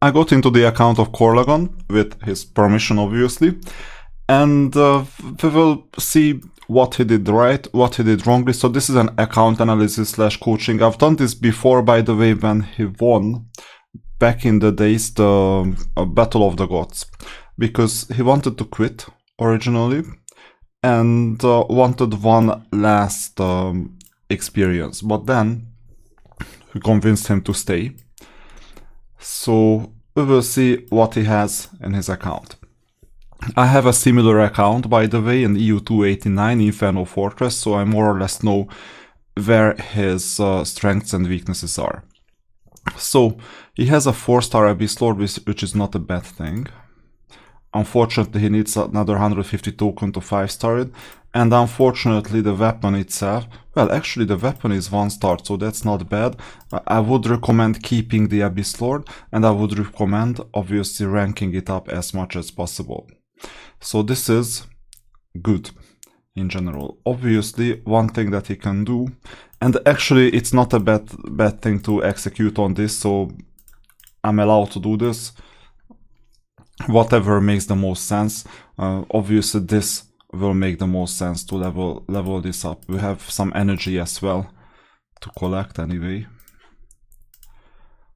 I got into the account of Corlagon with his permission, obviously, and we will see what he did right, what he did wrongly. So this is an account analysis / coaching. I've done this before, by the way, when he won back in the days the Battle of the Gods, because he wanted to quit originally and wanted one last experience, but then we convinced him to stay. So we will see what he has in his account. I have a similar account, by the way, in EU289 Inferno Fortress, so I more or less know where his strengths and weaknesses are. So he has a 4-star Abyss Lord, which is not a bad thing. Unfortunately, he needs another 150 token to 5-star it, and unfortunately the weapon itself, well, actually the weapon is 1-star, so that's not bad. I would recommend keeping the Abyss Lord, and I would recommend obviously ranking it up as much as possible. So this is good in general. Obviously, one thing that he can do, and actually it's not a bad thing to execute on this, so I'm allowed to do this. Whatever makes the most sense. Obviously this will make the most sense to level this up. We have some energy as well to collect anyway.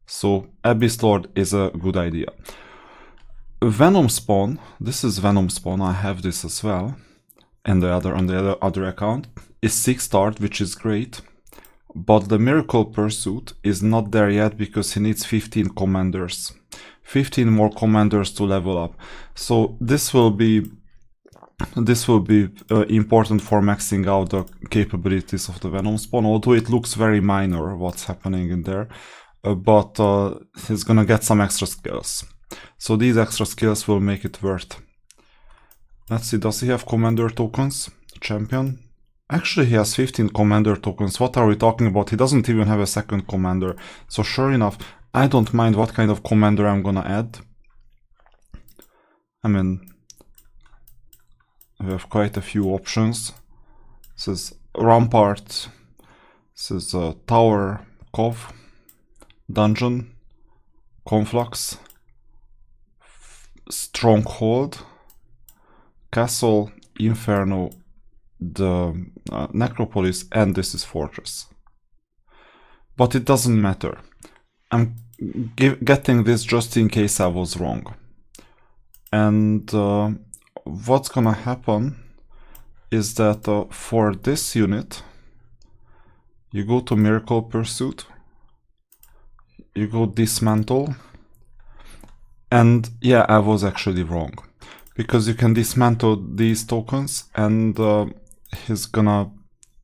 So Abyss Lord is a good idea. Venom Spawn, this is Venom Spawn, I have this as well, and on the other account, is 6-star, which is great, but the Miracle Pursuit is not there yet because he needs 15 commanders. 15 more commanders to level up. So this will be important for maxing out the capabilities of the Venom Spawn, although it looks very minor what's happening in there, but he's gonna get some extra skills. So these extra skills will make it worth. Let's see, does he have commander tokens? Champion? Actually, he has 15 commander tokens. What are we talking about? He doesn't even have a second commander. So sure enough, I don't mind what kind of commander I'm gonna add. I mean, we have quite a few options. This is Rampart, this is Tower, Cove, Dungeon, Conflux, Stronghold, Castle, Inferno, the Necropolis, and this is Fortress. But it doesn't matter. I'm getting this just in case I was wrong. And what's gonna happen is that for this unit, you go to Miracle Pursuit, you go Dismantle, and yeah, I was actually wrong. Because you can dismantle these tokens and he's gonna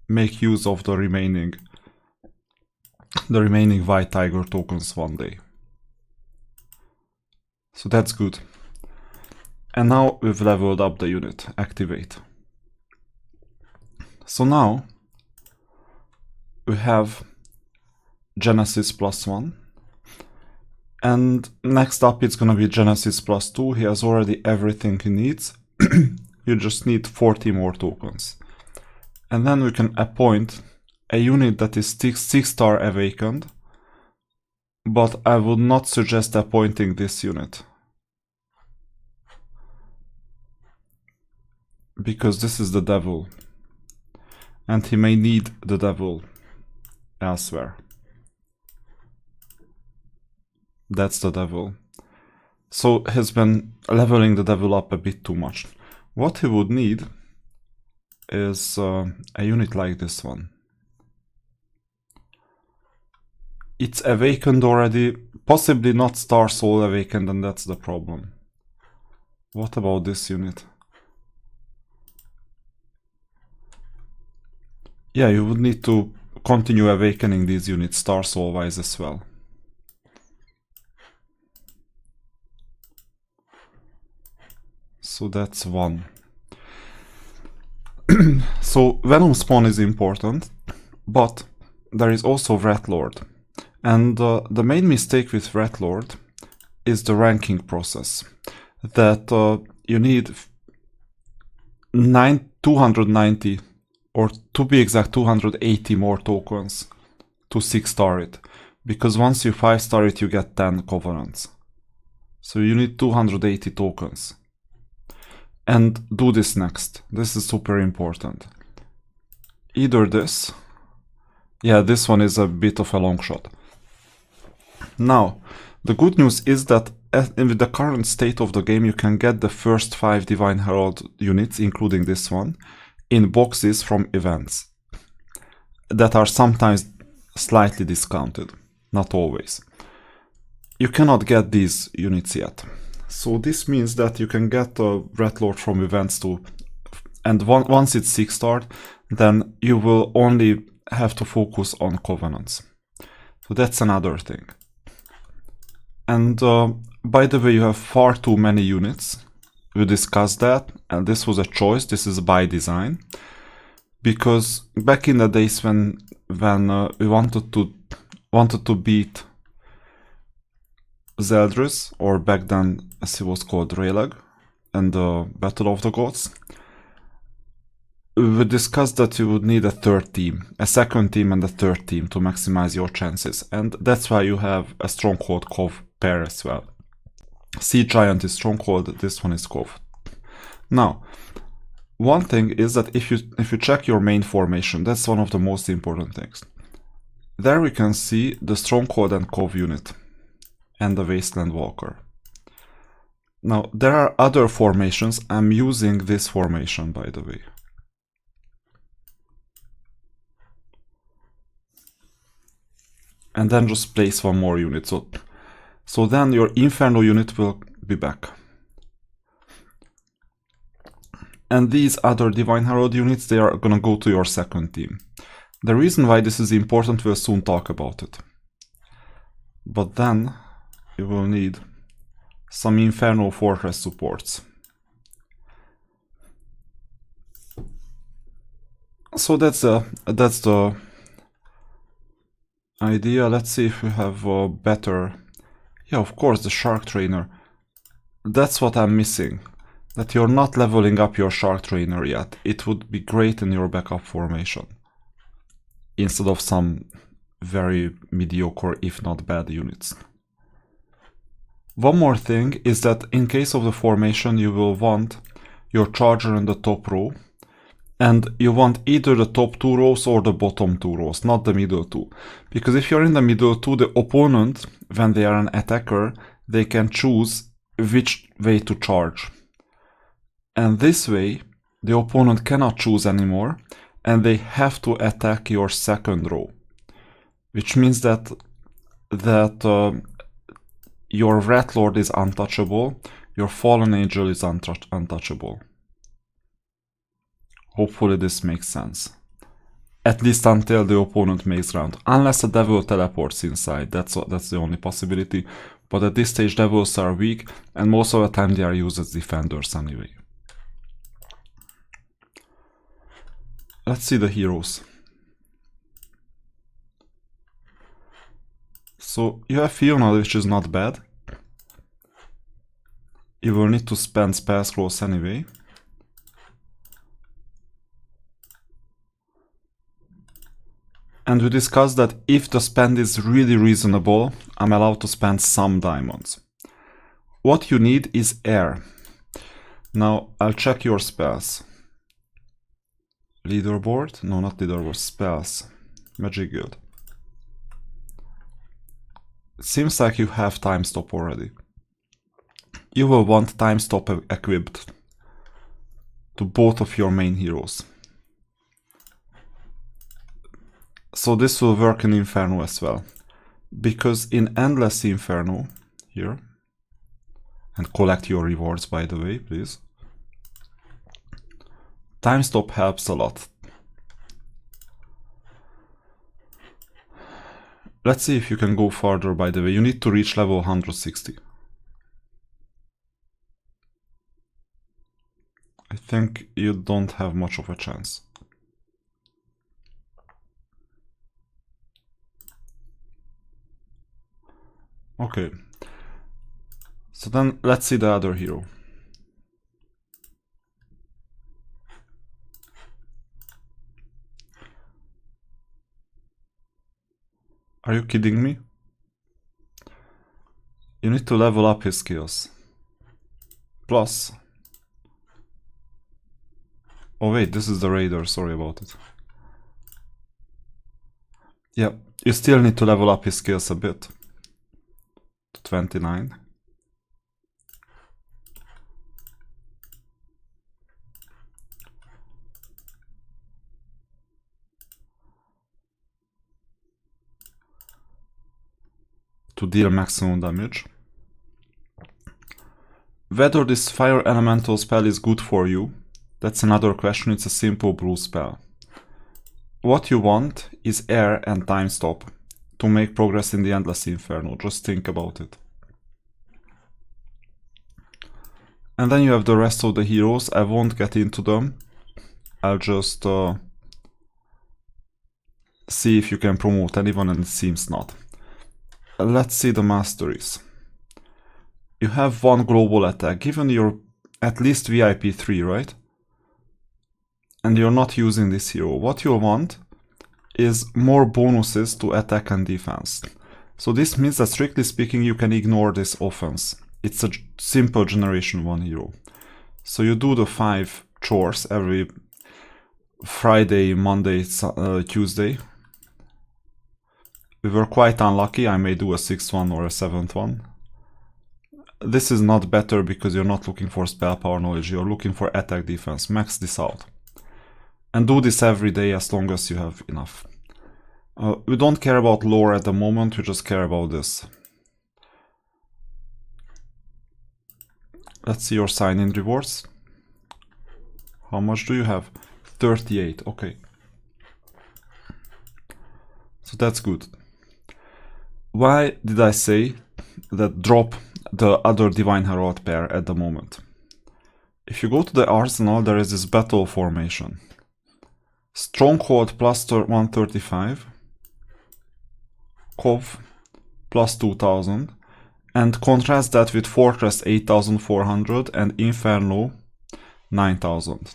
make use of the remaining White Tiger tokens one day. So that's good. And now we've leveled up the unit. Activate. So now we have Genesis +1. And next up it's gonna be Genesis +2. He has already everything he needs. You just need 40 more tokens. And then we can appoint a unit that is 6-star awakened. But I would not suggest appointing this unit. Because this is the devil. And he may need the devil elsewhere. That's the devil. So he's been leveling the devil up a bit too much. What he would need is a unit like this one. It's awakened already, possibly not Star Soul awakened, and that's the problem. What about this unit? Yeah, you would need to continue awakening these units Star Soul wise as well. So that's one. So Venom Spawn is important, but there is also Rat Lord. And the main mistake with Rat Lord is the ranking process. That you need 290, or to be exact 280 more tokens to 6-star it. Because once you 5-star it you get 10 Covenants. So you need 280 tokens. And do this next. This is super important. Either this. Yeah, this one is a bit of a long shot. Now, the good news is that with the current state of the game, you can get the first 5 Divine Herald units, including this one, in boxes from events that are sometimes slightly discounted, not always. You cannot get these units yet. So this means that you can get a Red Lord from events too, and once it's 6-star, then you will only have to focus on Covenants. So that's another thing. And by the way, you have far too many units. We discussed that, and this was a choice. This is by design, because back in the days when we wanted to beat Zeldris, or back then as he was called Raylag, and the Battle of the Gods, we discussed that you would need a third team, a second team and a third team to maximize your chances, and that's why you have a Stronghold Cov pair as well. Sea Giant is Stronghold, this one is Cov. Now, one thing is that if you check your main formation, that's one of the most important things. There we can see the Stronghold and Cov unit and the Wasteland Walker. Now, there are other formations. I'm using this formation, by the way. And then just place one more unit. So then your Inferno unit will be back. And these other Divine Herald units, they are gonna go to your second team. The reason why this is important, we'll soon talk about it. But then you will need some Inferno Fortress supports. So that's the idea. Let's see if we have a better... Yeah, of course, the Shark Trainer. That's what I'm missing. That you're not leveling up your Shark Trainer yet. It would be great in your backup formation, instead of some very mediocre, if not bad, units. One more thing is that in case of the formation, you will want your charger in the top row, and you want either the top 2 rows or the bottom 2 rows, not the middle 2. Because if you're in the middle 2, the opponent, when they are an attacker, they can choose which way to charge. And this way, the opponent cannot choose anymore, and they have to attack your second row. Which means that your Red Lord is untouchable, your Fallen Angel is untouchable. Hopefully this makes sense. At least until the opponent makes round. Unless a devil teleports inside, that's the only possibility. But at this stage devils are weak, and most of the time they are used as defenders anyway. Let's see the heroes. So you have Fiona, which is not bad. You will need to spend spell scrolls anyway. And we discussed that if the spend is really reasonable, I'm allowed to spend some diamonds. What you need is air. Now I'll check your spells. Leaderboard? No, not leaderboard, spells. Magic Guild. It seems like you have time stop already. You will want time stop equipped to both of your main heroes. So this will work in Inferno as well. Because in Endless Inferno, here, and collect your rewards by the way, please. Time stop helps a lot. Let's see if you can go farther, by the way. You need to reach level 160. I think you don't have much of a chance. Okay. So then let's see the other hero. Are you kidding me? You need to level up his skills. Plus... Oh wait, this is the raider, sorry about it. Yeah, you still need to level up his skills a bit. To 29. To deal maximum damage. Whether this fire elemental spell is good for you, that's another question. It's a simple blue spell. What you want is air and time stop to make progress in the Endless Inferno. Just think about it. And then you have the rest of the heroes. I won't get into them. I'll just see if you can promote anyone, and it seems not. Let's see the masteries. You have one global attack, given you're at least VIP 3, right? And you're not using this hero. What you want is more bonuses to attack and defense. So this means that strictly speaking you can ignore this offense. It's a simple generation 1 hero. So you do the 5 chores every Friday, Monday, Tuesday. We were quite unlucky. I may do a 6th one or a 7th one. This is not better because you're not looking for spell power knowledge, you're looking for attack defense. Max this out. And do this every day as long as you have enough. We don't care about lore at the moment, we just care about this. Let's see your sign-in rewards. How much do you have? 38, okay. So that's good. Why did I say that drop the other Divine Herald pair at the moment? If you go to the arsenal, there is this battle formation. Stronghold plus 135, Cov plus 2000, and contrast that with Fortress 8400 and Inferno 9000.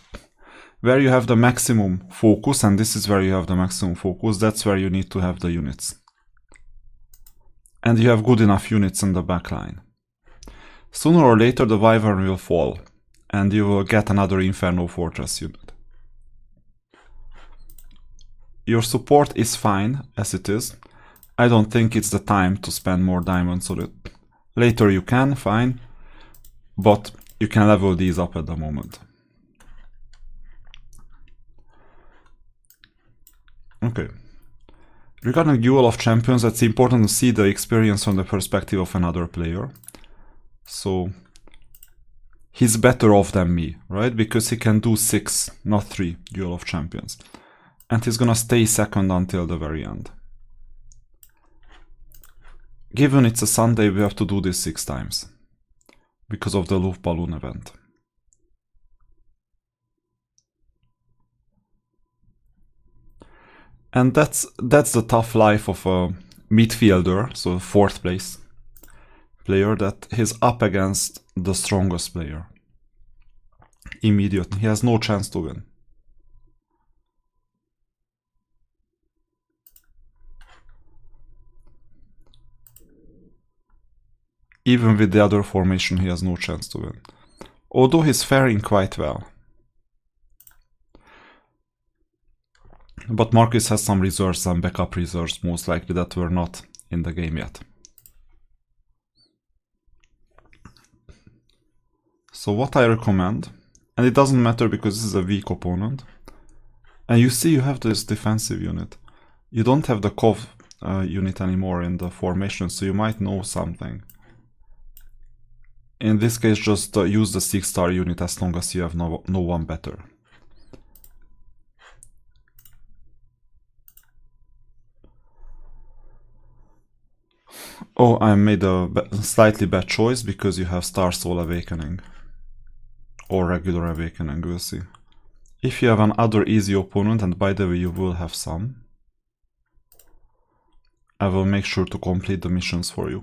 Where you have the maximum focus, and this is where you have the maximum focus, that's where you need to have the units. And you have good enough units in the backline. Sooner or later the Wyvern will fall, and you will get another Inferno Fortress unit. Your support is fine as it is. I don't think it's the time to spend more diamonds on it. Later you can, fine, but you can level these up at the moment. Okay. Regarding Duel of Champions, it's important to see the experience from the perspective of another player. So he's better off than me, right? Because he can do 6, not 3 Duel of Champions. And he's gonna stay second until the very end. Given it's a Sunday, we have to do this 6 times. Because of the Luft Balloon event. And that's the tough life of a midfielder, so 4th place player, that he's up against the strongest player. Immediately, he has no chance to win. Even with the other formation, he has no chance to win. Although he's faring quite well. But Marcus has some reserves and backup reserves, most likely, that were not in the game yet. So what I recommend, and it doesn't matter because this is a weak opponent, and you see you have this defensive unit. You don't have the Cov unit anymore in the formation, so you might know something. In this case, just use the 6-star unit as long as you have no one better. Oh, I made a slightly bad choice because you have Star Soul Awakening. Or regular Awakening, we'll see. If you have another easy opponent, and by the way you will have some, I will make sure to complete the missions for you.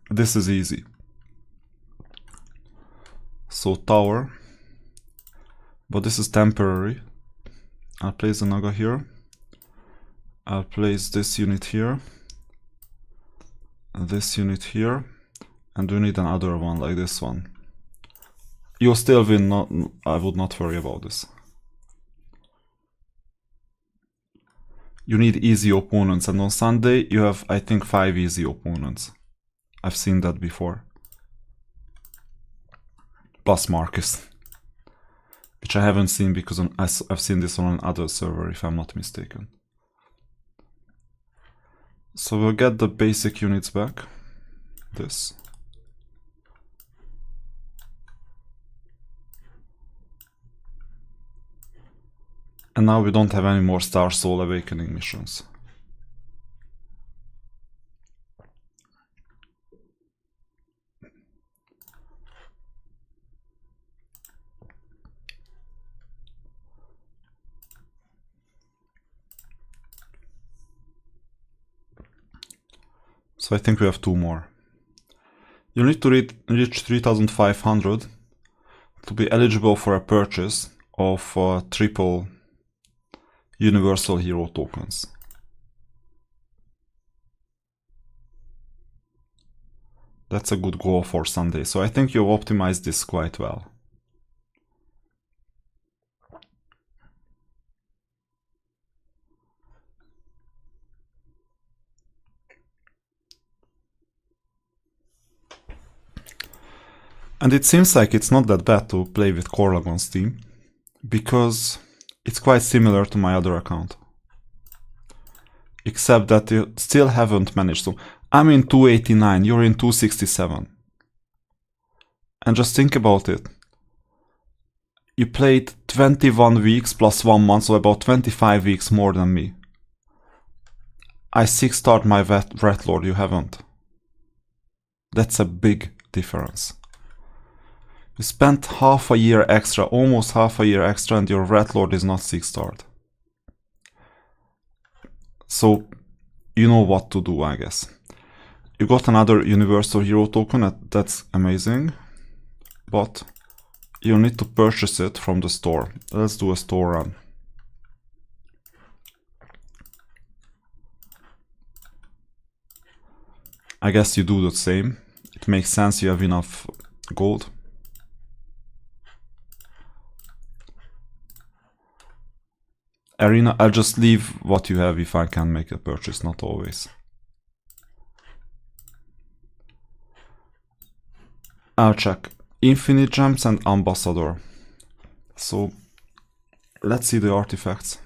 This is easy. So tower, but this is temporary. I'll place the Naga here. I'll place this unit here, and this unit here, and we need another one like this one. You still win, not, I would not worry about this. You need easy opponents, and on Sunday you have, I think, 5 easy opponents. I've seen that before. Plus Marcus. Which I haven't seen because I've seen this on another server, if I'm not mistaken. So we'll get the basic units back. This. And now we don't have any more Star Soul Awakening missions. So I think we have 2 more. You need to reach 3500 to be eligible for a purchase of triple Universal Hero tokens. That's a good goal for Sunday. So I think you've optimized this quite well. And it seems like it's not that bad to play with Corlagon's team, because it's quite similar to my other account. Except that you still haven't managed to. I'm in 289, you're in 267. And just think about it. You played 21 weeks plus 1 month, so about 25 weeks more than me. I 6-starred my Rat Lord, you haven't. That's a big difference. You spent half a year extra, almost half a year extra, and your Rat Lord is not 6-starred. So, you know what to do, I guess. You got another Universal Hero token, that's amazing. But you need to purchase it from the store. Let's do a store run. I guess you do the same. It makes sense, you have enough gold. Arena, I'll just leave what you have if I can make a purchase, not always. I'll check. Infinite Gems and Ambassador. So, let's see the artifacts.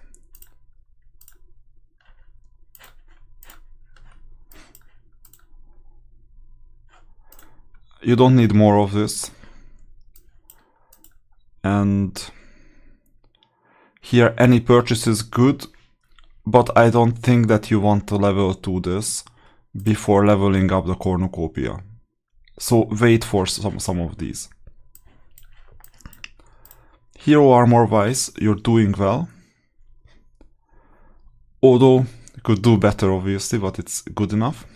You don't need more of this. And here any purchase is good, but I don't think that you want to level 2 this before leveling up the cornucopia. So wait for some of these. Hero armor wise, you're doing well. Although you could do better obviously, but it's good enough.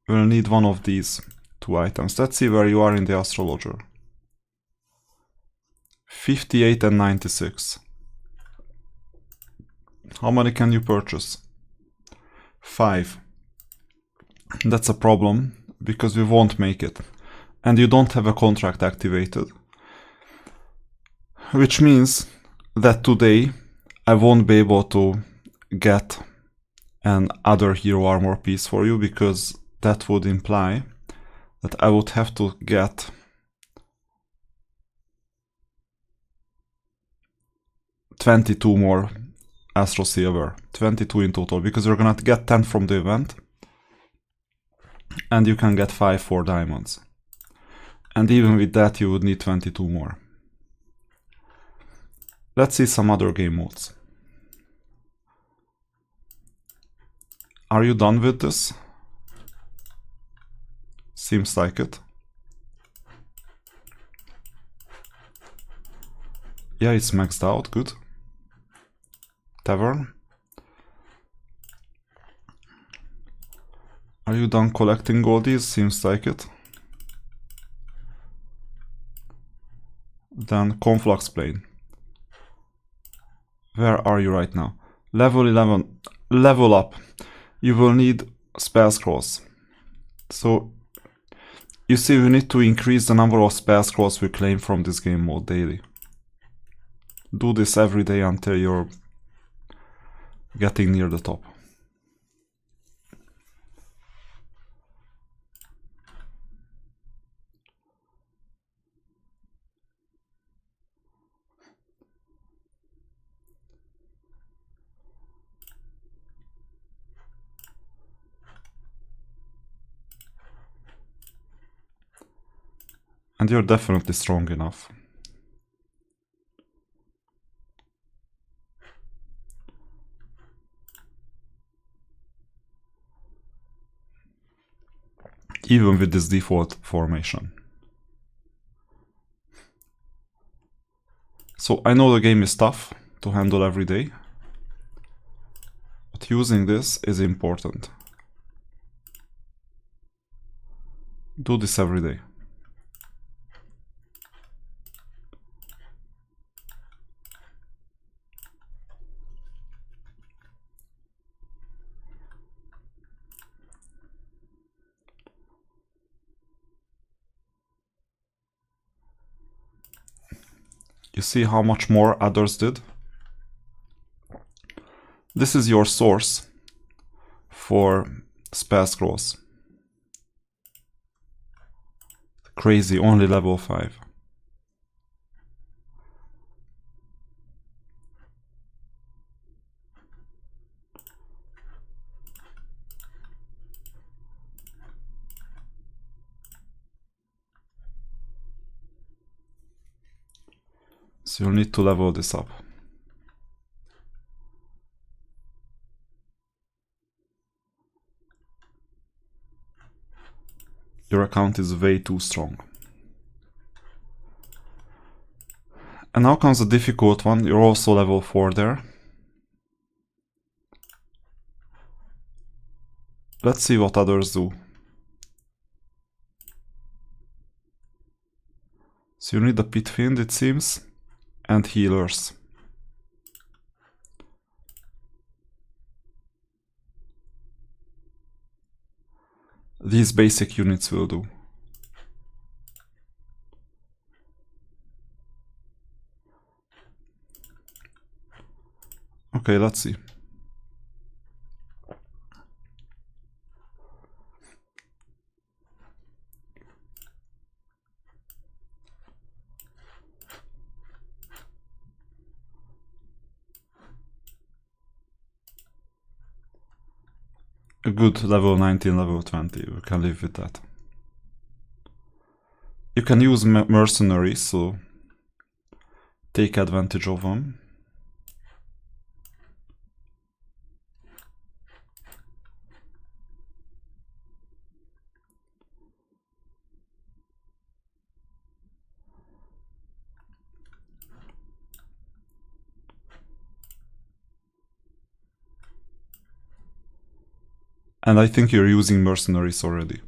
We'll need one of these 2 items. Let's see where you are in the astrologer. 58 and 96. How many can you purchase? 5. That's a problem, because we won't make it. And you don't have a contract activated. Which means that today I won't be able to get an other hero armor piece for you, because that would imply that I would have to get $22 more Astro Silver, 22 in total, because you're gonna get 10 from the event, and you can get 5 for diamonds. And even with that, you would need 22 more. Let's see some other game modes. Are you done with this? Seems like it. Yeah, it's maxed out, good. Tavern. Are you done collecting goldies? Seems like it. Then Conflux Plane. Where are you right now? Level 11. level up, you will need spell scrolls. So you see, you need to increase the number of spell scrolls we claim from this game mode daily. Do this every day until you're getting near the top. And you're definitely strong enough. Even with this default formation. So I know the game is tough to handle every day, but using this is important. Do this every day. You see how much more others did? This is your source for spell scrolls. Crazy, only level 5. So you'll need to level this up. Your account is way too strong. And now comes the difficult one. You're also level 4 there. Let's see what others do. So you need the Pit Fiend, it seems, and healers. These basic units will do. Okay, let's see. A good level 19, level 20, we can live with that. You can use mercenaries, so take advantage of them. And I think you're using mercenaries already.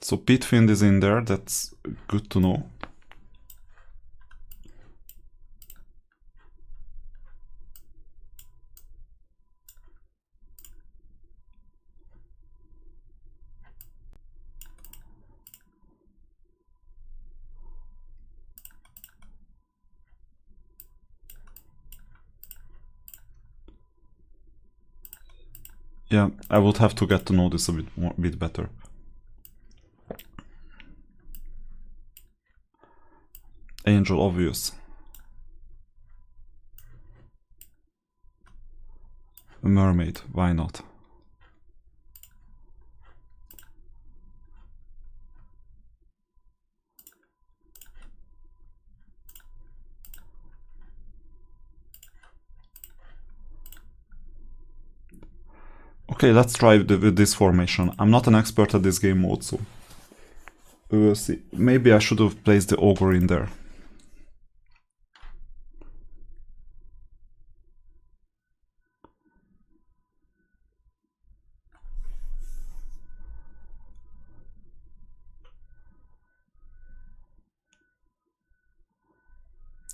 So Pit Fiend is in there, that's good to know. Yeah, I would have to get to know this a bit better. Angel, obvious. A mermaid, why not? Okay, let's try with this formation. I'm not an expert at this game mode, so we will see. Maybe I should have placed the ogre in there.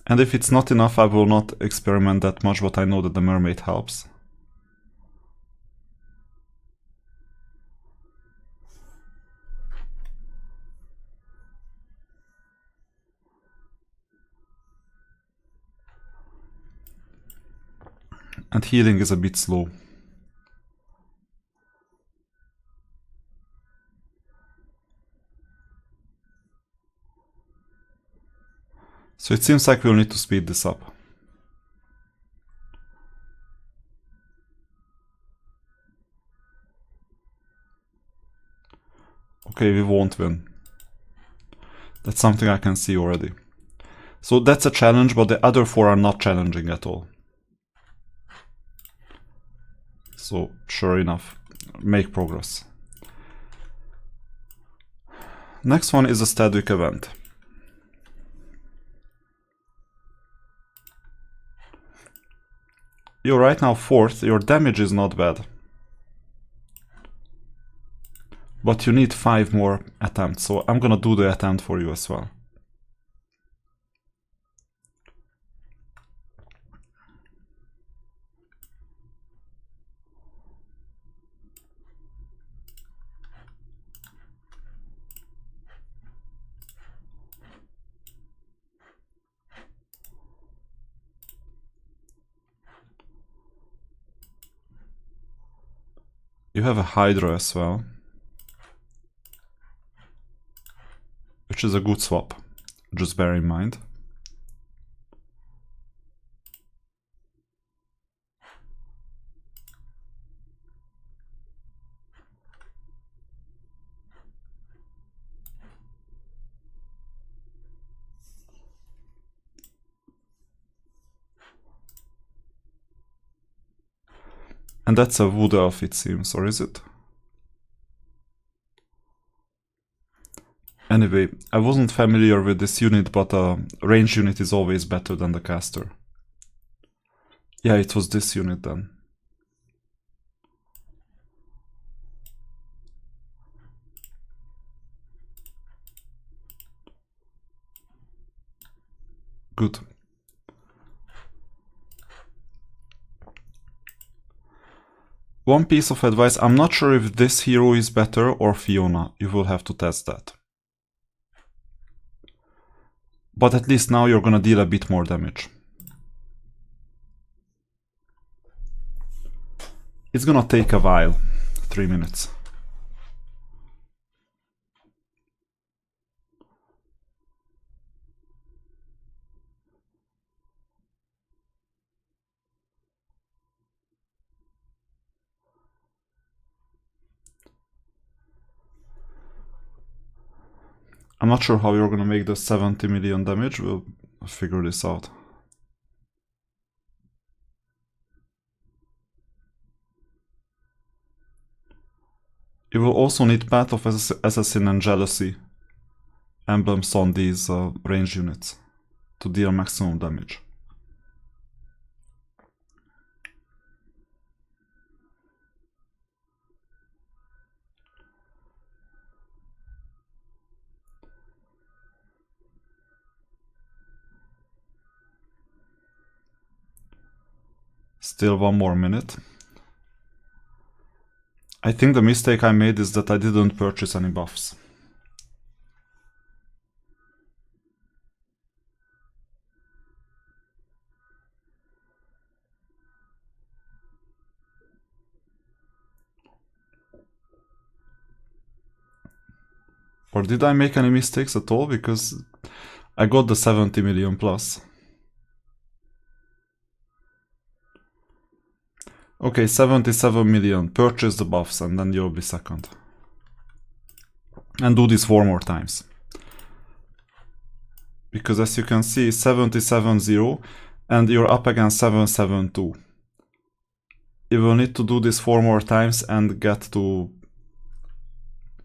And if it's not enough, I will not experiment that much, but I know that the mermaid helps. And healing is a bit slow. So it seems like we'll need to speed this up. Okay, we won't win. That's something I can see already. So that's a challenge, but the other 4 are not challenging at all. So sure enough, make progress. Next one is a Stadwick event. You're right now 4th, your damage is not bad. But you need 5 more attempts, so I'm gonna do the attempt for you as well. You have a Hydra as well, which is a good swap, just bear in mind. And that's a Wood Elf, it seems, or is it? Anyway, I wasn't familiar with this unit, but a range unit is always better than the caster. Yeah, it was this unit then. Good. One piece of advice, I'm not sure if this hero is better or Fiona. You will have to test that. But at least now you're gonna deal a bit more damage. It's gonna take a while. 3 minutes. I'm not sure how you're gonna make the 70 million damage, we'll figure this out. You will also need Path of Assassin and Jealousy emblems on these range units to deal maximum damage. Still 1 more minute. I think the mistake I made is that I didn't purchase any buffs. Or did I make any mistakes at all? Because I got the 70 million plus. Okay, 77 million. Purchase the buffs and then you'll be second. And do this 4 more times. Because as you can see, 77-0 and you're up against 7-7-2. You will need to do this 4 more times and get to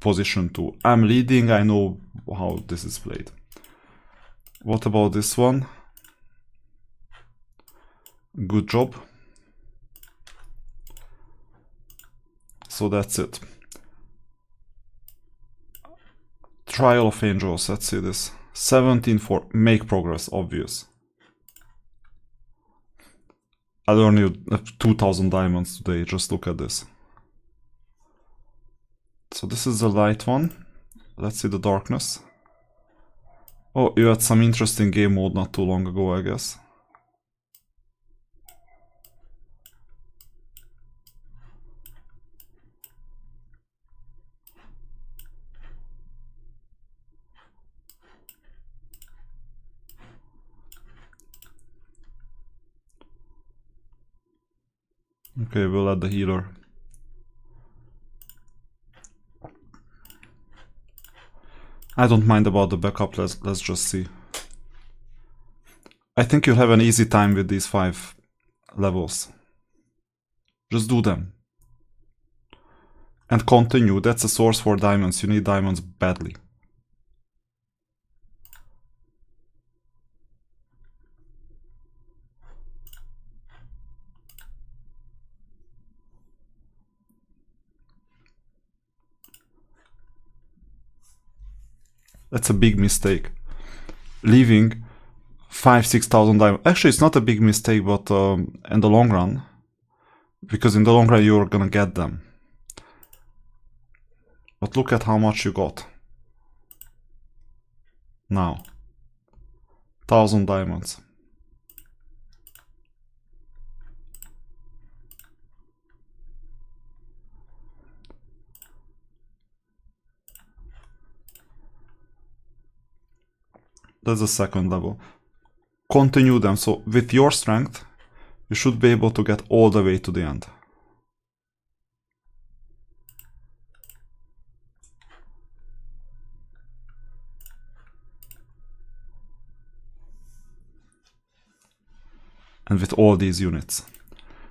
position 2. I'm leading, I know how this is played. What about this one? Good job. So that's it. Trial of Angels, let's see this. 17 for make progress, obvious. I'll earn you 2000 diamonds today, just look at this. So this is the light one. Let's see the darkness. Oh, you had some interesting game mode not too long ago, I guess. Okay, we'll add the healer. I don't mind about the backup, let's just see. I think you'll have an easy time with these 5 levels. Just do them. And continue, that's a source for diamonds, you need diamonds badly. That's a big mistake. Leaving 5,000-6,000 diamonds. Actually, it's not a big mistake, but in the long run, because in the long run you're gonna get them. But look at how much you got. Now. 1,000 diamonds. That's the second level. Continue them, so with your strength, you should be able to get all the way to the end. And with all these units.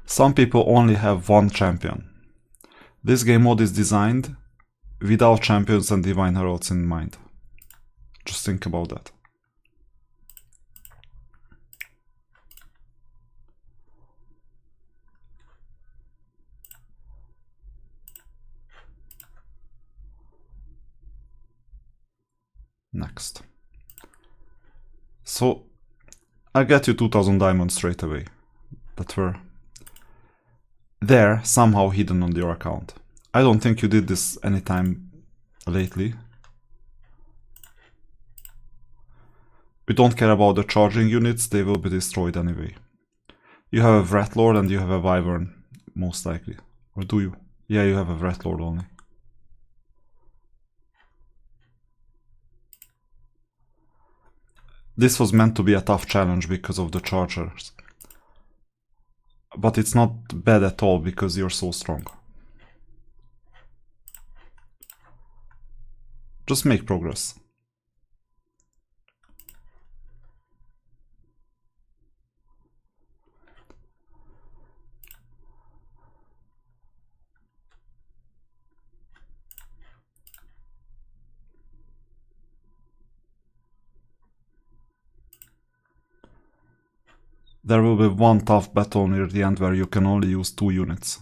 Some people only have one champion. This game mode is designed without champions and divine heralds in mind. Just think about that. Next. So, I'll get you 2,000 diamonds straight away. That were there, somehow hidden on your account. I don't think you did this anytime lately. We don't care about the charging units, they will be destroyed anyway. You have a Wrath Lord and you have a Wyvern, most likely. Or do you? Yeah, you have a Wrath Lord only. This was meant to be a tough challenge because of the chargers. But it's not bad at all because you're so strong. Just make progress. There will be one tough battle near the end where you can only use 2 units.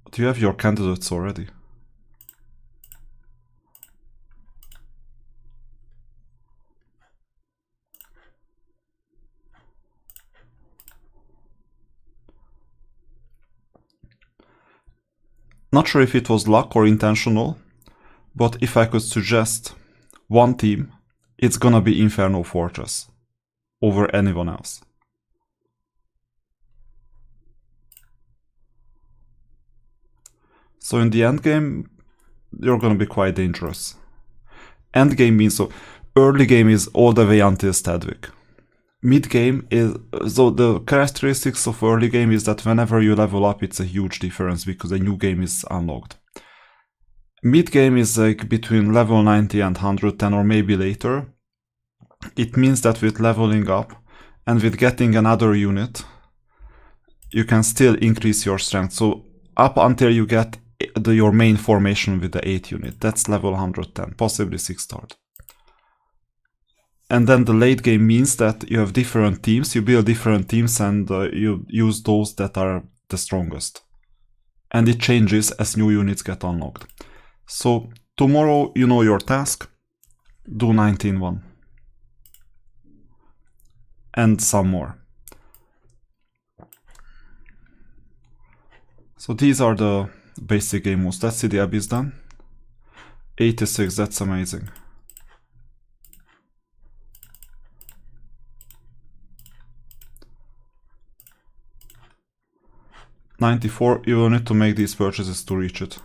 But you have your candidates already. Not sure if it was luck or intentional, but if I could suggest one team, it's gonna be Inferno Fortress over anyone else. So in the endgame, you're gonna be quite dangerous. Endgame means, so early game is all the way until Stadwick. Mid game is, so the characteristics of early game is that whenever you level up, it's a huge difference because a new game is unlocked. Mid game is like between level 90 and 110 or maybe later. It means that with leveling up and with getting another unit, you can still increase your strength. So up until you get your main formation with the 8 unit, that's level 110, possibly 6 star. And then the late game means that you have different teams, you build different teams and you use those that are the strongest. And it changes as new units get unlocked. So tomorrow you know your task, do 19-1. And some more. So these are the basic game moves. Let's see the Abyss done. 86, that's amazing. $94, you will need to make these purchases to reach it.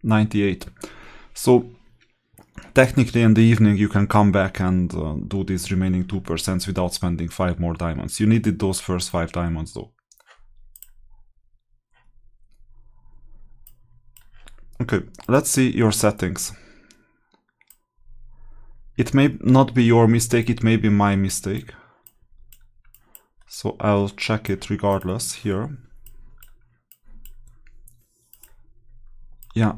$98. So Technically in the evening you can come back and do these remaining 2% without spending 5 more diamonds. You needed those first 5 diamonds though. Okay, let's see your settings. It may not be your mistake, it may be my mistake. So I'll check it regardless here. Yeah,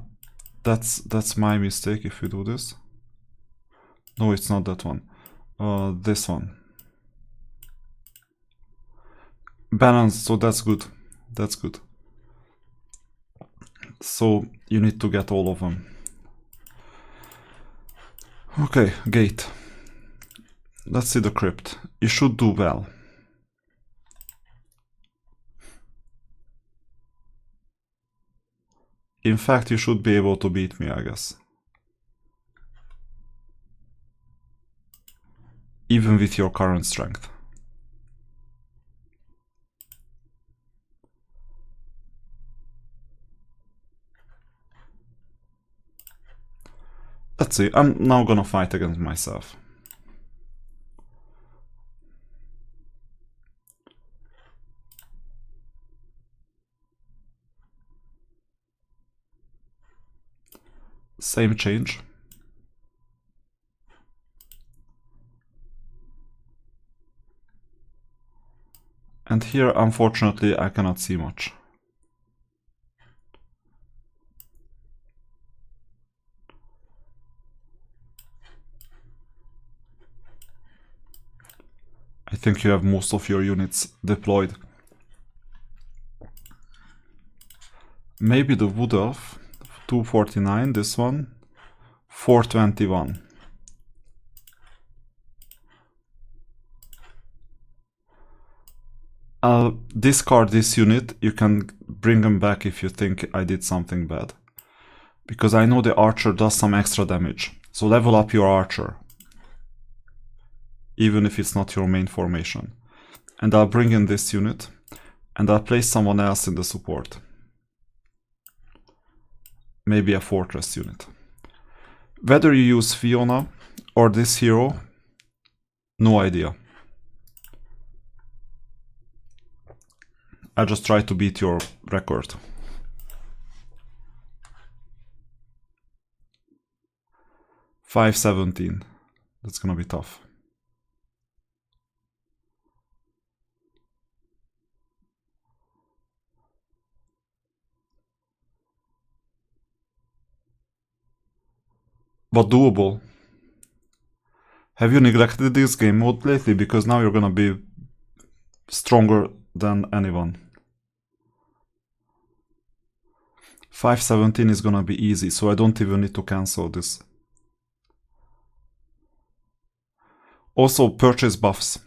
that's my mistake if you do this. No, it's not that one. This one. Balanced, so that's good. That's good. So you need to get all of them. Okay, gate. Let's see the crypt. You should do well. In fact, you should be able to beat me, I guess. Even with your current strength. Let's see, I'm now gonna fight against myself. Same change. And here, unfortunately, I cannot see much. I think you have most of your units deployed. Maybe the Wood Elf, 249, this one, 421. I'll discard this unit, you can bring them back if you think I did something bad. Because I know the archer does some extra damage, so level up your archer. Even if it's not your main formation. And I'll bring in this unit, and I'll place someone else in the support. Maybe a fortress unit. Whether you use Fiona or this hero, no idea. I just try to beat your record. $517. That's gonna be tough. But doable. Have you neglected this game mode lately? Because now you're gonna be stronger than anyone. 517 is gonna be easy, so I don't even need to cancel this. Also, purchase buffs.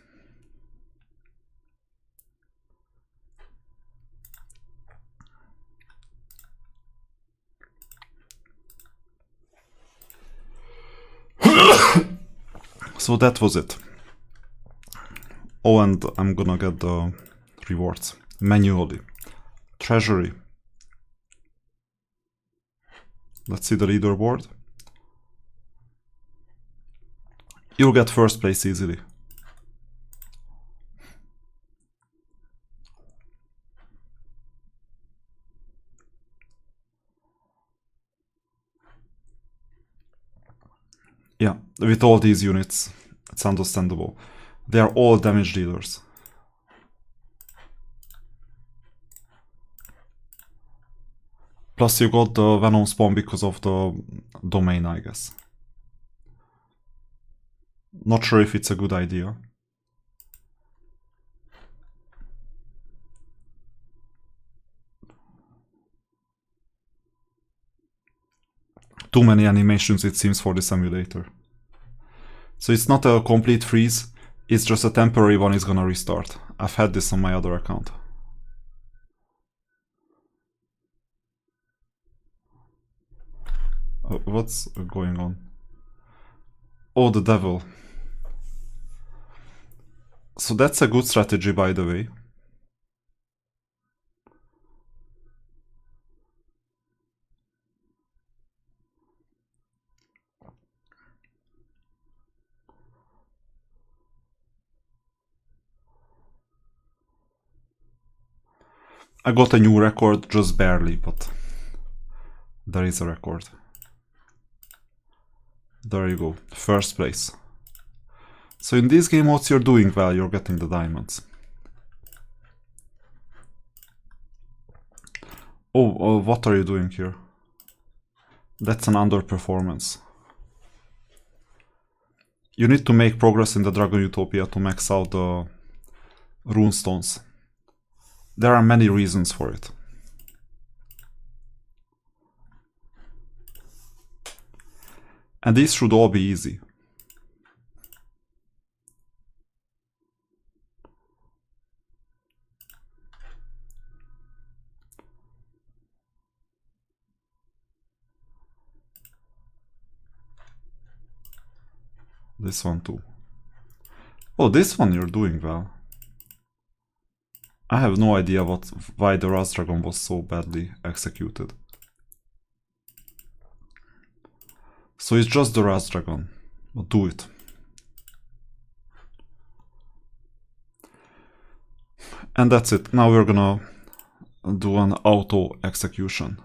So that was it. Oh, and I'm gonna get the rewards manually. Treasury. Let's see the leaderboard. You'll get first place easily. Yeah, with all these units, it's understandable. They are all damage dealers. Plus you got the Venom spawn because of the domain, I guess. Not sure if it's a good idea. Too many animations it seems for the simulator. So it's not a complete freeze, it's just a temporary one is gonna restart. I've had this on my other account. What's going on? Oh, the devil. So that's a good strategy, by the way. I got a new record, just barely, but there is a record. There you go, first place. So in these game modes you're doing well, you're getting the diamonds. Oh, what are you doing here? That's an underperformance. You need to make progress in the Dragon Utopia to max out the runestones. There are many reasons for it. And these should all be easy. This one too. Oh, this one you're doing well. I have no idea why the Rust Dragon was so badly executed. So it's just the Rust Dragon, but do it. And that's it. Now we're gonna do an auto execution.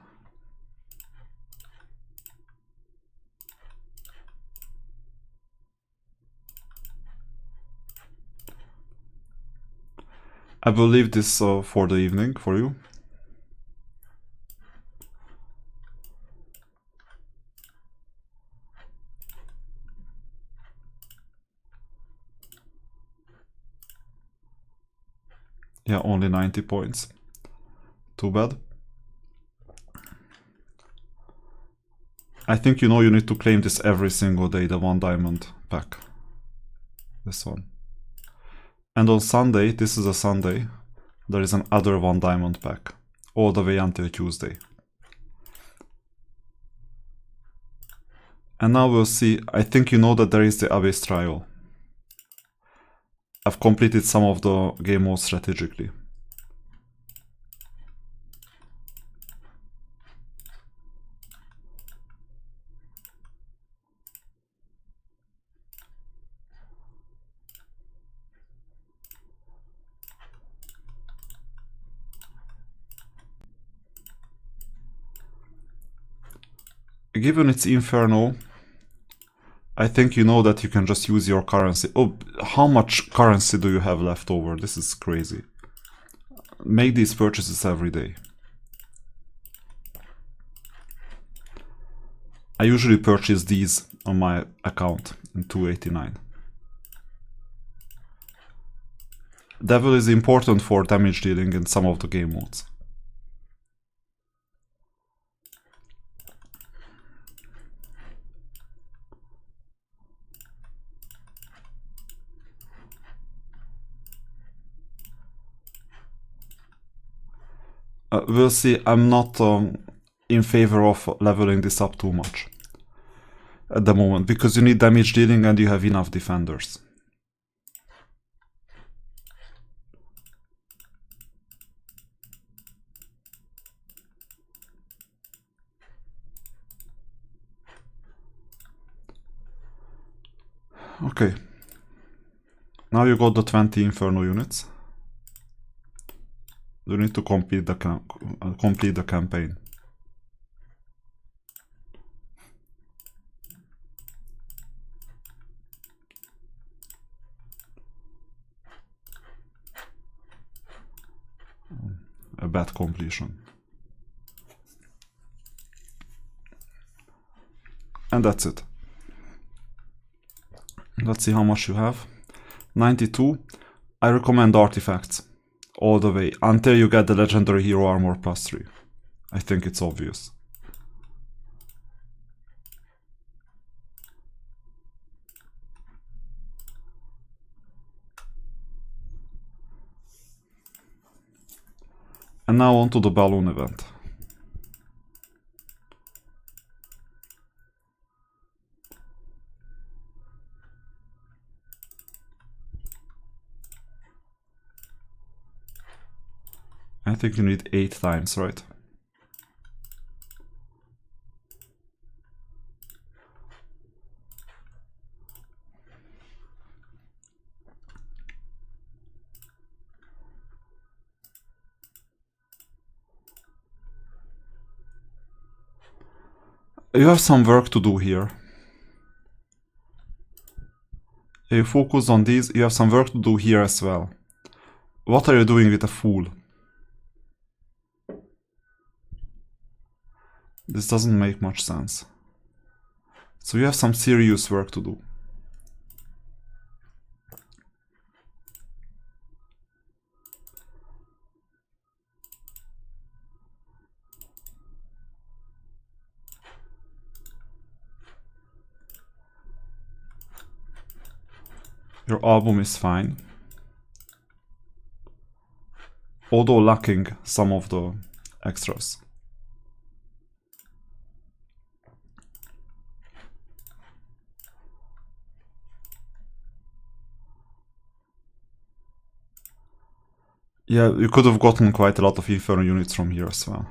I will leave this for the evening for you. Yeah, only 90 points. Too bad. I think you know you need to claim this every single day, the 1 diamond pack. This one. And on Sunday, this is a Sunday, there is another 1 diamond pack. All the way until Tuesday. And now we'll see, I think you know that there is the Abyss trial. I've completed some of the game modes strategically. Given it's Inferno, I think you know that you can just use your currency. Oh, how much currency do you have left over? This is crazy. Make these purchases every day. I usually purchase these on my account in 289. Devil is important for damage dealing in some of the game modes. We'll see, I'm not in favor of leveling this up too much at the moment, because you need damage dealing and you have enough defenders. Okay. Now you got the 20 Inferno units. You need to complete the campaign. A bad completion. And that's it. Let's see how much you have. 92. I recommend artifacts all the way until you get the legendary hero armor +3. I think it's obvious. And now on to the balloon event. I think you need 8 times, right? You have some work to do here. If you focus on these, you have some work to do here as well. What are you doing with a fool? This doesn't make much sense. So you have some serious work to do. Your album is fine, although lacking some of the extras. Yeah, you could have gotten quite a lot of Inferno units from here as well.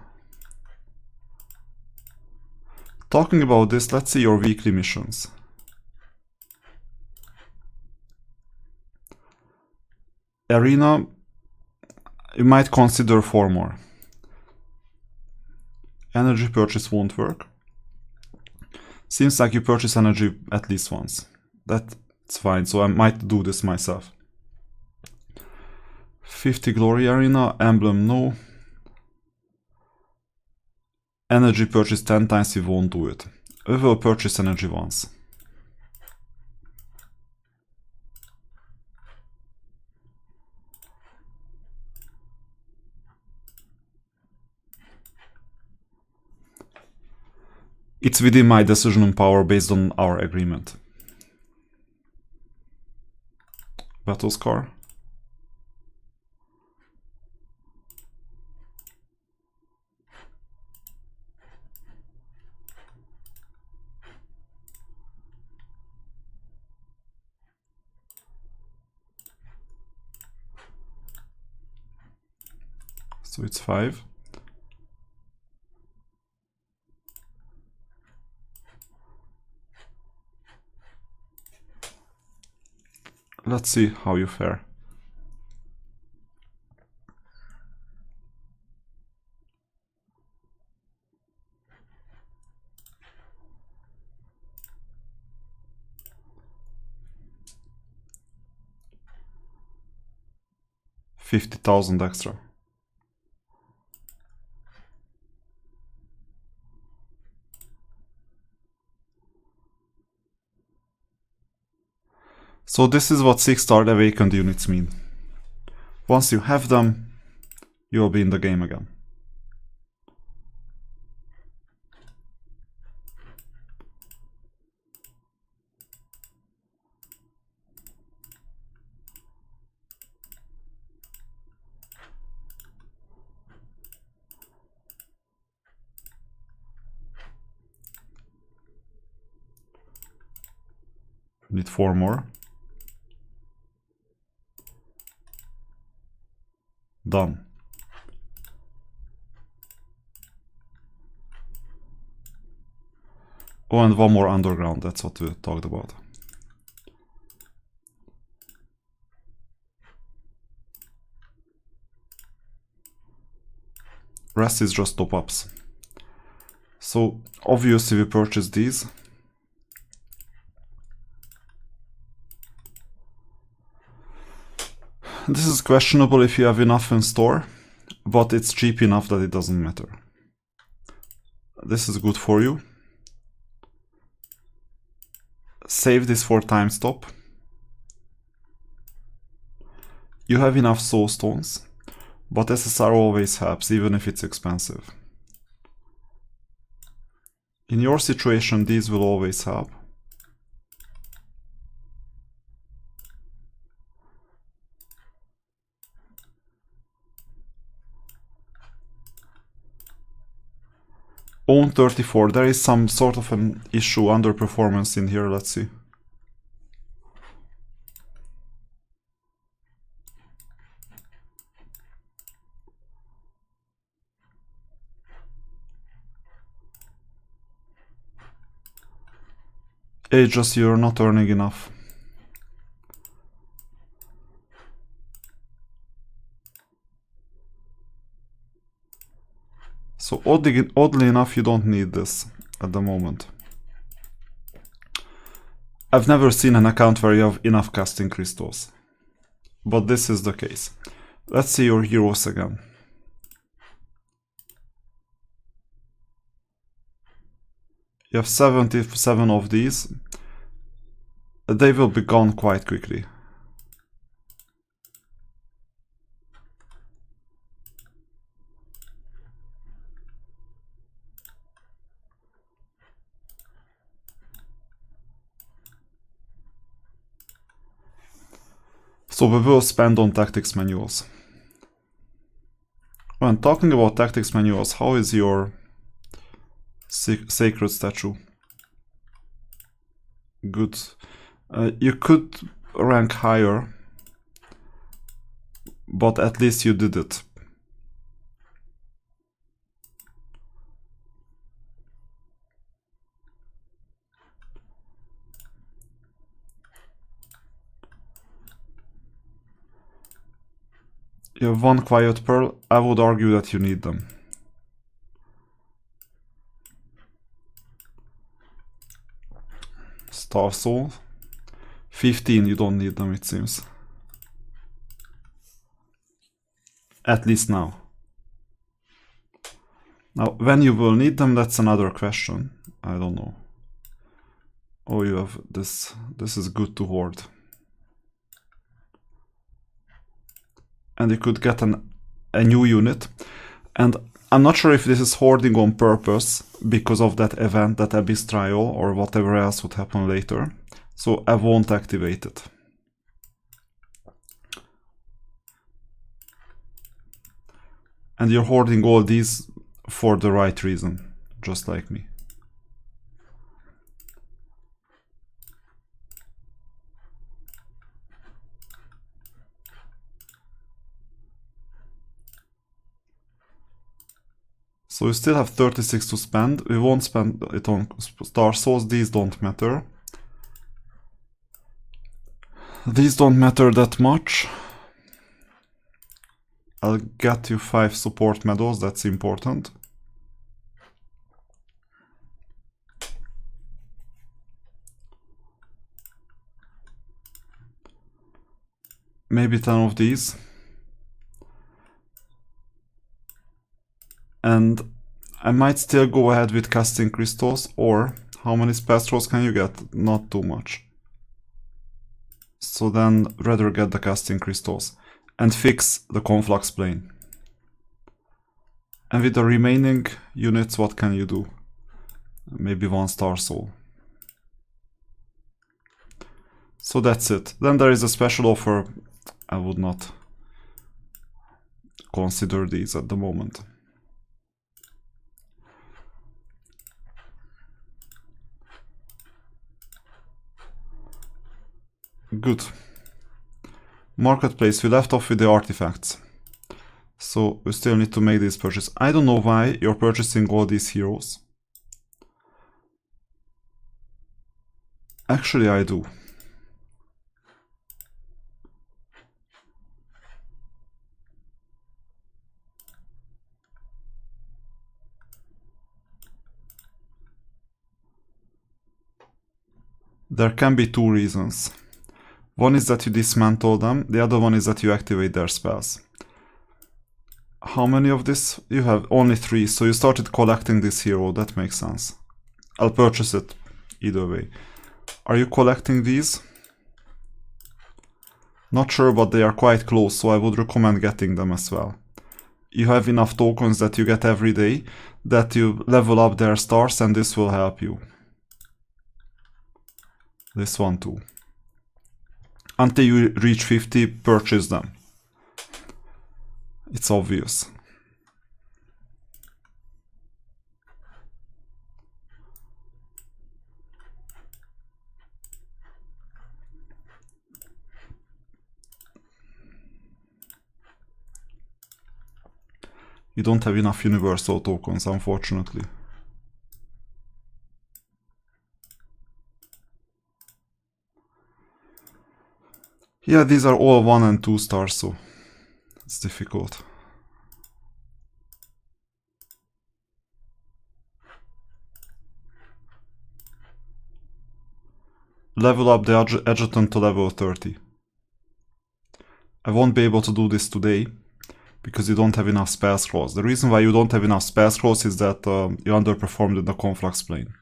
Talking about this, let's see your weekly missions. Arena, you might consider 4 more. Energy purchase won't work. Seems like you purchase energy at least once. That's fine, so I might do this myself. 50 Glory Arena, Emblem no. Energy purchase 10 times, we won't do it. We will purchase energy once. It's within my decision power based on our agreement. Battle Scar. So it's 5. Let's see how you fare. $50,000 extra. So this is what 6-star awakened units mean. Once you have them, you will be in the game again. Need 4 more. Done. Oh, and 1 more underground, that's what we talked about. Rest is just top-ups. So, obviously we purchase these. This is questionable if you have enough in store, but it's cheap enough that it doesn't matter. This is good for you. Save this for time stop. You have enough soul stones, but SSR always helps, even if it's expensive. In your situation, these will always help. Own 34, there is some sort of an issue, underperformance in here, let's see. It's just you're not earning enough. So oddly enough, you don't need this. at the moment. I've never seen an account where you have enough casting crystals, but this is the case. Let's see your heroes again. You have 77 of these. They will be gone quite quickly. So we will spend on tactics manuals. When talking about tactics manuals, how is your sacred statue? Good. You could rank higher, but at least you did it. You have one quiet pearl. I would argue that you need them. Star Soul. 15, you don't need them, it seems. At least now. Now, when you will need them, that's another question. I don't know. Oh, you have this. This is good to hoard. And you could get a new unit. And I'm not sure if this is hoarding on purpose because of that event, that Abyss Trial, or whatever else would happen later. So I won't activate it. And you're hoarding all these for the right reason, just like me. So we still have 36 to spend. We won't spend it on Star Souls. These don't matter. These don't matter that much. I'll get you 5 support medals, that's important. Maybe 10 of these. And I might still go ahead with casting crystals, or how many spell scrolls can you get? Not too much. So then rather get the casting crystals and fix the conflux plane. And with the remaining units, what can you do? Maybe 1 Star Soul. So that's it. Then there is a special offer. I would not consider these at the moment. Good. Marketplace, we left off with the artifacts. So we still need to make this purchase. I don't know why you're purchasing all these heroes. Actually, I do. There can be 2 reasons. One is that you dismantle them, the other one is that you activate their spells. How many of this? You have only 3, so you started collecting this hero, that makes sense. I'll purchase it either way. Are you collecting these? Not sure, but they are quite close, so I would recommend getting them as well. You have enough tokens that you get every day, that you level up their stars, and this will help you. This one too. Until you reach 50, purchase them. It's obvious. You don't have enough universal tokens, unfortunately. Yeah, these are all 1 and 2 stars, so it's difficult. level up the adjutant to level 30. I won't be able to do this today because you don't have enough spell scrolls. The reason why you don't have enough spell scrolls is that you underperformed in the conflux plane.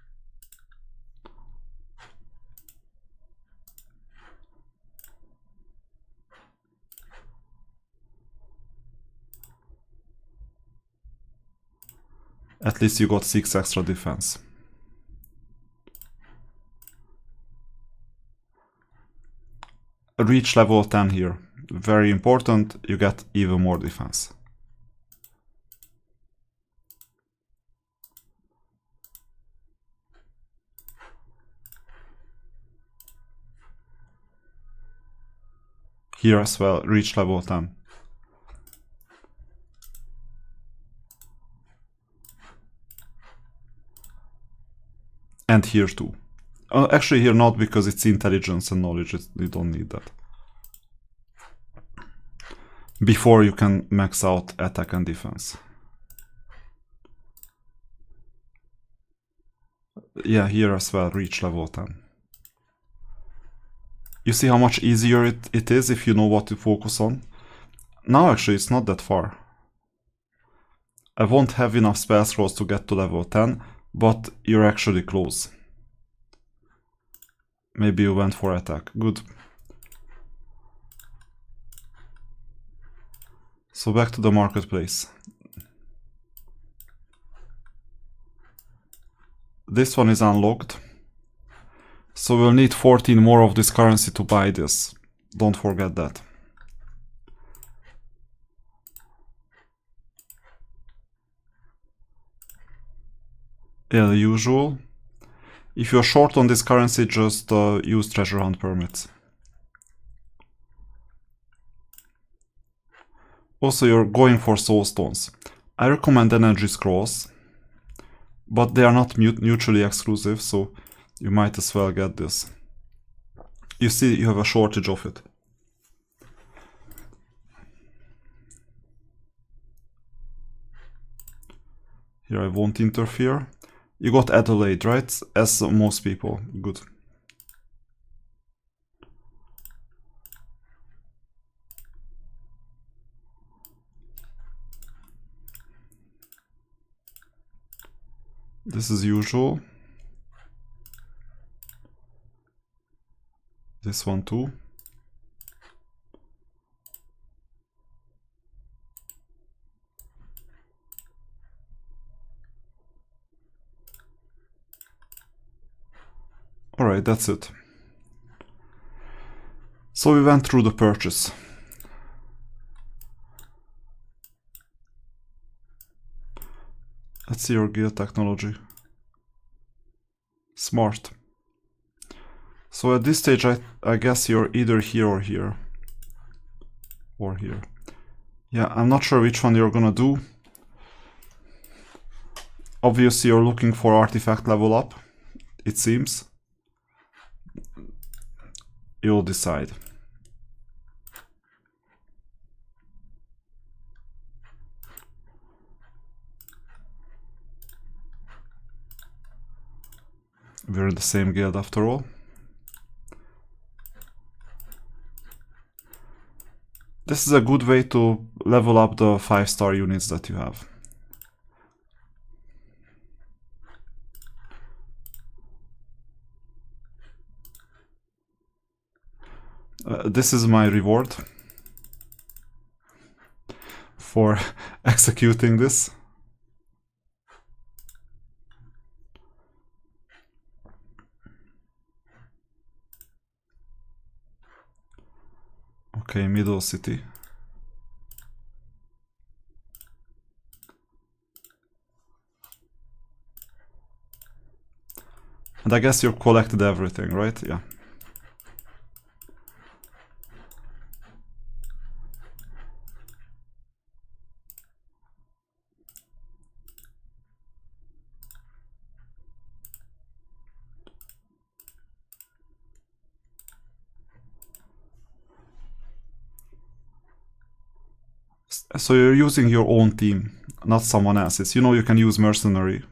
At least you got 6 extra defense. Reach level 10 here. Very important, you get even more defense. Here as well, reach level 10. And here too. Actually here not, because it's intelligence and knowledge, you don't need that. Before you can max out attack and defense. Yeah, here as well, reach level 10. You see how much easier it is if you know what to focus on? Now actually it's not that far. I won't have enough spell scrolls to get to level 10, but you're actually close. Maybe you went for attack. Good. So back to the marketplace. This one is unlocked. So we'll need 14 more of this currency to buy this. Don't forget that. Yeah, the usual. If you're short on this currency, just use treasure hunt permits. Also, you're going for soul stones. I recommend energy scrolls, but they are not mutually exclusive, so you might as well get this. You see, you have a shortage of it. Here I won't interfere. You got Adelaide, right? As most people. Good. This is usual. This one too. Alright, that's it. So we went through the purchase. Let's see your guild technology. Smart. So at this stage I guess you're either here or here. Or here. Yeah, I'm not sure which one you're gonna do. Obviously you're looking for artifact level up, it seems. You'll decide. We're in the same guild after all. This is a good way to level up the 5-star units that you have. This is my reward for executing this. Okay, middle city. And I guess you collected everything, right? Yeah. So you're using your own team, not someone else's. You know you can use mercenary,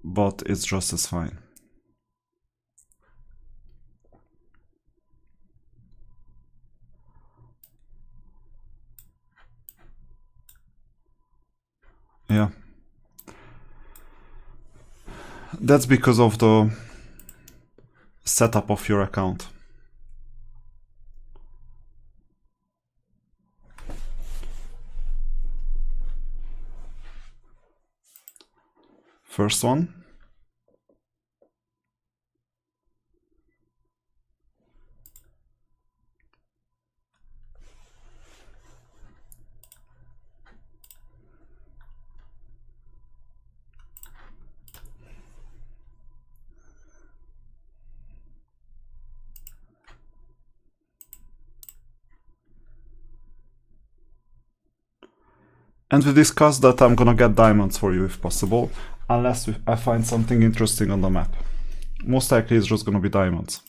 but it's just as fine. That's because of the setup of your account. First one. And we discussed that I'm gonna get diamonds for you if possible, unless I find something interesting on the map. Most likely it's just gonna be diamonds.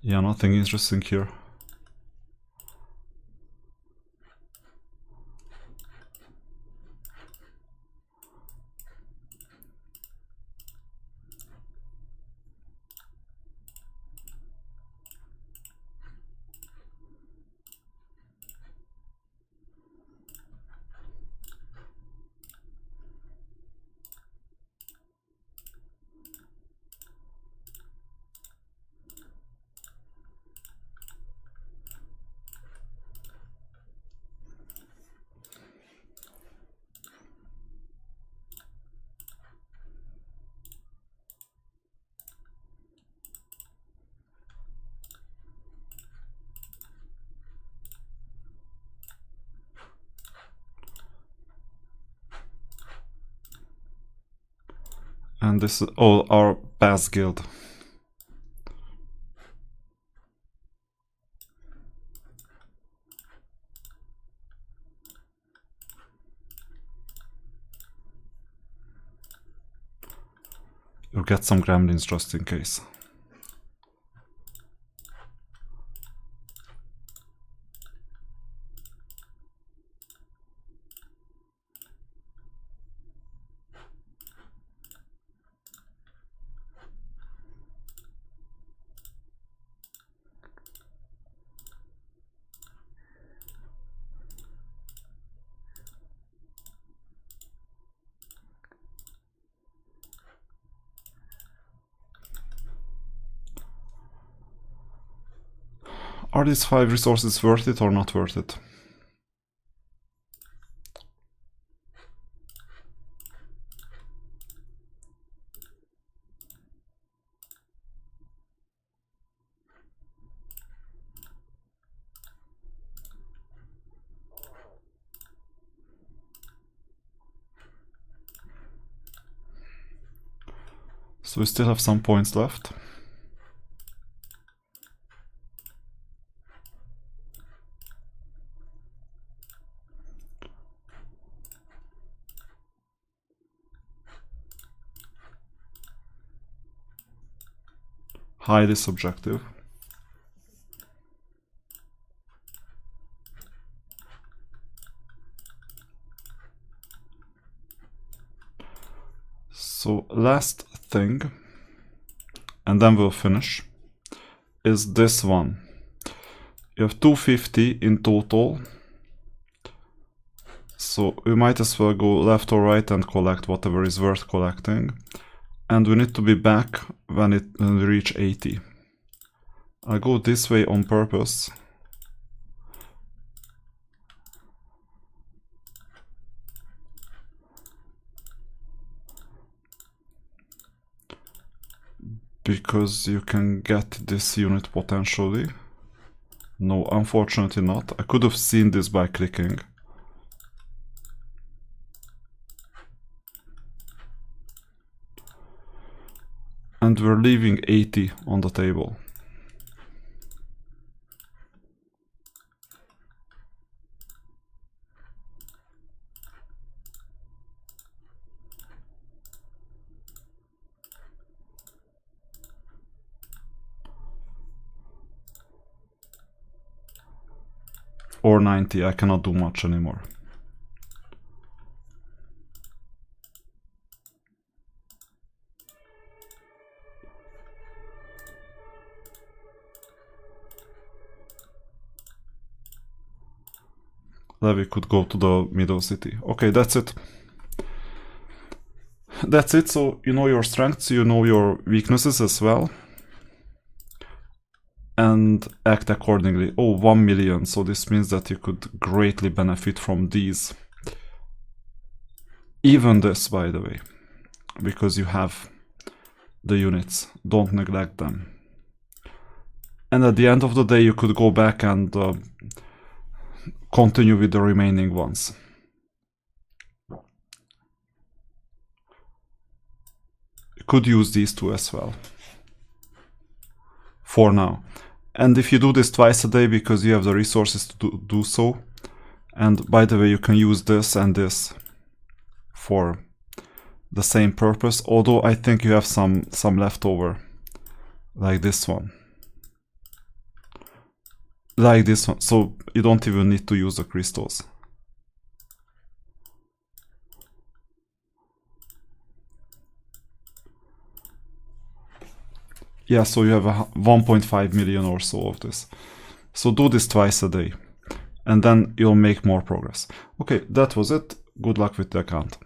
Yeah, nothing interesting here. And this is all our Bass Guild. You'll get some gremlins just in case. Are these 5 resources worth it or not worth it? So we still have some points left. Hide this objective. So last thing, and then we'll finish, is this one. You have 250 in total, so we might as well go left or right and collect whatever is worth collecting. And we need to be back when we reach 80. I'll go this way on purpose. Because you can get this unit potentially. No, unfortunately not. I could have seen this by clicking. And we're leaving 80 on the table. or 90. I cannot do much anymore. Levi could go to the middle city. Okay, that's it. That's it. So you know your strengths, you know your weaknesses as well, and act accordingly. Oh, 1 million. So this means that you could greatly benefit from these. Even this, by the way, because you have the units. Don't neglect them. And at the end of the day, you could go back and continue with the remaining ones. You could use these two as well. For now. And if you do this twice a day because you have the resources to do so, and by the way, you can use this and this for the same purpose, although I think you have some left over, like this one. Like this one, so you don't even need to use the crystals. Yeah, so you have a 1.5 million or so of this. So do this twice a day, and then you'll make more progress. Okay, that was it. Good luck with the account.